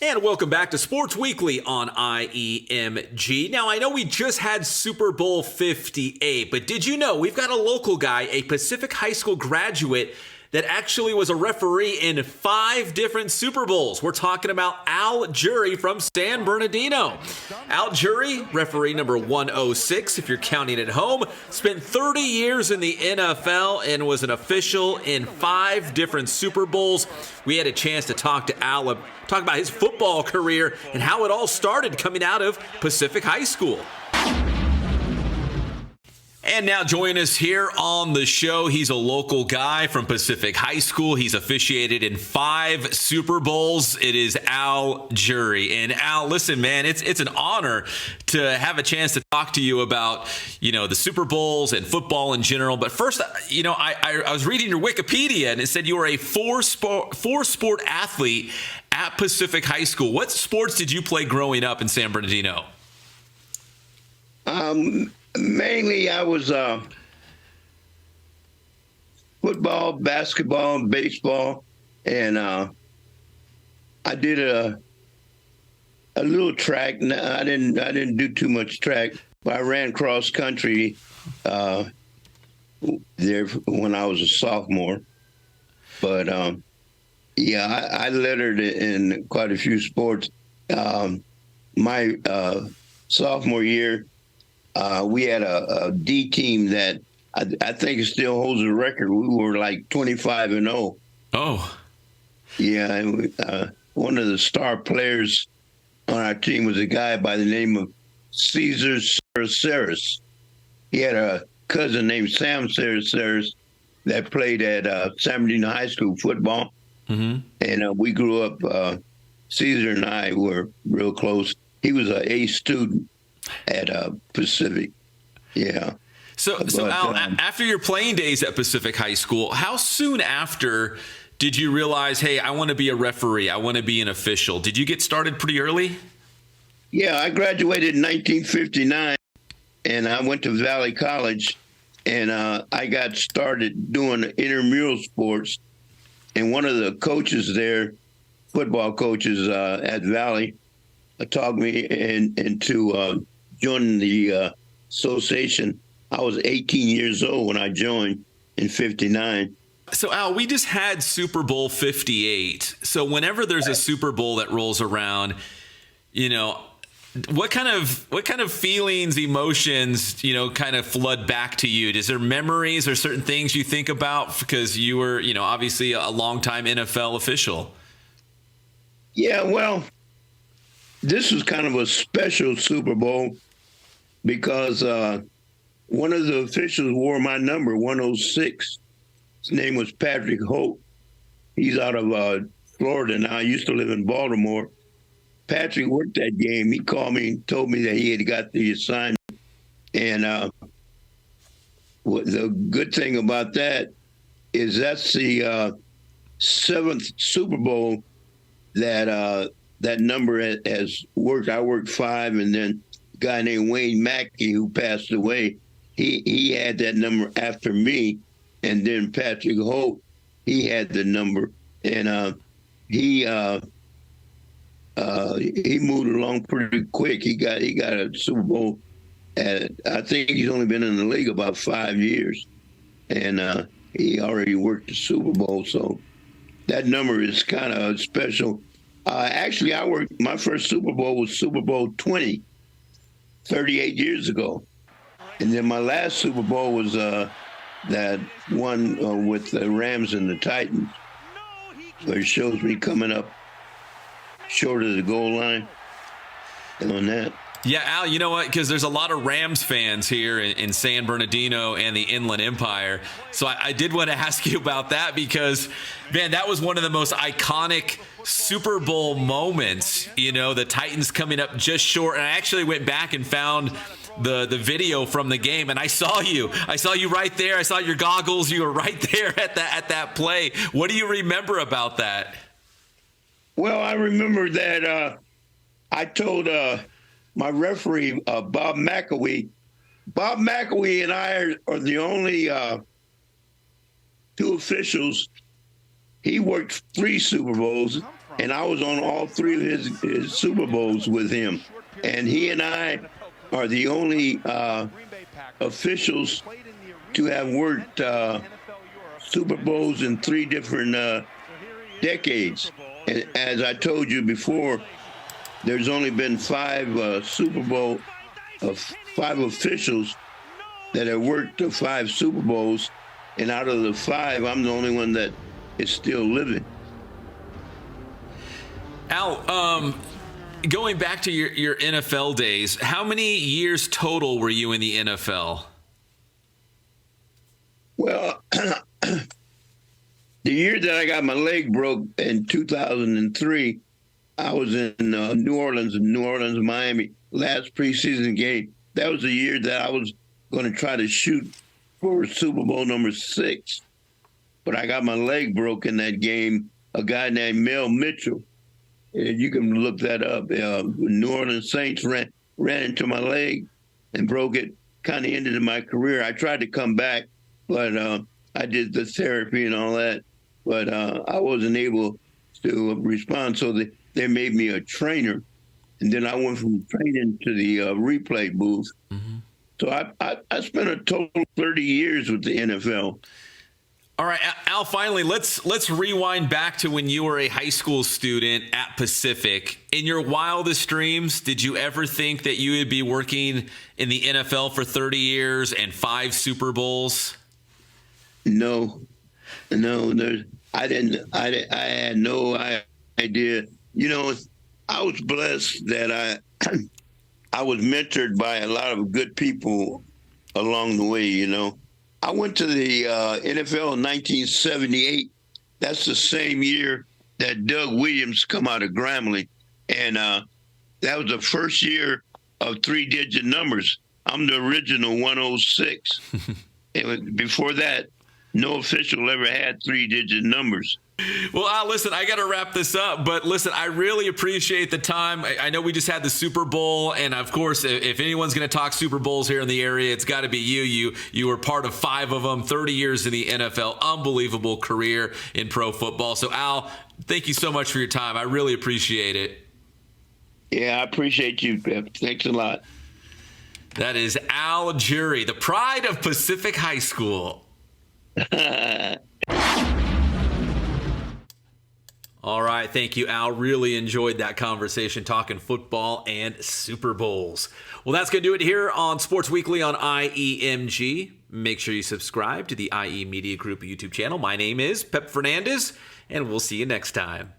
And welcome back to Sports Weekly on IEMG. Now, I know we just had Super Bowl 58, but did you know we've got a local guy, a Pacific High School graduate, that actually was a referee in 5 different Super Bowls? We're talking about Al Jury from San Bernardino. Al Jury, referee number 106, if you're counting at home, spent 30 years in the NFL and was an official in 5 different Super Bowls. We had a chance to talk to Al, talk about his football career and how it all started coming out of Pacific High School. And now join us here on the show. He's a local guy from Pacific High School. He's officiated in 5 Super Bowls. It is Al Jury. And Al, listen, man, it's an honor to have a chance to talk to you about, the Super Bowls and football in general. But first, I was reading your Wikipedia and it said you were a four-sport athlete at Pacific High School. What sports did you play growing up in San Bernardino? Mainly, I was football, basketball, baseball, and I did a little track. I didn't do too much track. I ran cross country there when I was a sophomore. But I lettered in quite a few sports. My sophomore year, we had a D team that I think it still holds the record. We were like 25-0. Oh. Yeah, and one of the star players on our team was a guy by the name of Cesar Saraceres. He had a cousin named Sam Saraceres that played at San Bernardino High School football. Mm-hmm. And we grew up, Cesar and I were real close. He was an A student at Pacific. Yeah. So Al, after your playing days at Pacific High School, how soon after did you realize, hey, I want to be a referee, I want to be an official? Did you get started pretty early? Yeah, I graduated in 1959, and I went to Valley College, and I got started doing intramural sports. And one of the coaches there, football coaches at Valley, talked me into joining the association. I was 18 years old when I joined in 59. So, Al, we just had Super Bowl 58. So whenever there's a Super Bowl that rolls around, what kind of feelings, emotions, kind of flood back to you? Is there memories or certain things you think about because you were, obviously a longtime NFL official? Yeah, well, this was kind of a special Super Bowl because one of the officials wore my number, 106. His name was Patrick Hope. He's out of Florida now. I used to live in Baltimore. Patrick worked that game. He called me and told me that he had got the assignment. And the good thing about that is that's the 7th Super Bowl that that number has worked. I worked 5, and then a guy named Wayne Mackey, who passed away, he had that number after me, and then Patrick Hope, he had the number, and he moved along pretty quick. He got a Super Bowl. I think he's only been in the league about 5 years, and he already worked the Super Bowl. So that number is kind of special. Actually, my first Super Bowl was Super Bowl 20, 38 years ago. And then my last Super Bowl was that one with the Rams and the Titans, where it shows me coming up short of the goal line on that. Yeah, Al, you know what? Because there's a lot of Rams fans here in San Bernardino and the Inland Empire. So I did want to ask you about that because, man, that was one of the most iconic Super Bowl moments. The Titans coming up just short. And I actually went back and found the video from the game, and I saw you right there. I saw your goggles. You were right there at that play. What do you remember about that? Well, I remember that I told my referee, Bob McElwee. Bob McElwee and I are the only 2 officials. He worked 3 Super Bowls, and I was on all three of his Super Bowls with him. And he and I are the only officials to have worked Super Bowls in three different decades. And as I told you before, there's only been five Super Bowl of five officials that have worked the five Super Bowls, and out of the five, I'm the only one that is still living. Al, going back to your NFL days, how many years total were you in the NFL? Well, the year that I got my leg broke in 2003, I was in New Orleans, Miami, last preseason game. That was the year that I was going to try to shoot for Super Bowl number 6. But I got my leg broke in that game. A guy named Mel Mitchell, and you can look that up. New Orleans Saints ran into my leg and broke it, kind of ended my career. I tried to come back, but I did the therapy and all that, but I wasn't able to respond. So they made me a trainer, and then I went from training to the replay booth. Mm-hmm. So I spent a total of 30 years with the NFL. All right, Al, finally, let's rewind back to when you were a high school student at Pacific. In your wildest dreams, did you ever think that you would be working in the NFL for 30 years and 5 Super Bowls? No, I didn't. I had no idea. You know, I was blessed that I was mentored by a lot of good people along the way, you know. I went to the NFL in 1978. That's the same year that Doug Williams come out of Grambling. And that was the first year of 3-digit numbers. I'm the original 106. Before that, no official ever had 3-digit numbers. Well, Al, listen, I got to wrap this up, but listen, I really appreciate the time. I know we just had the Super Bowl, and of course, if anyone's going to talk Super Bowls here in the area, it's got to be you. You were part of 5 of them, 30 years in the NFL, unbelievable career in pro football. So, Al, thank you so much for your time. I really appreciate it. Yeah, I appreciate you, Pep. Thanks a lot. That is Al Jury, the pride of Pacific High School. All right. Thank you, Al. Really enjoyed that conversation talking football and Super Bowls. Well, that's going to do it here on Sports Weekly on IEMG. Make sure you subscribe to the IE Media Group YouTube channel. My name is Pep Fernandez, and we'll see you next time.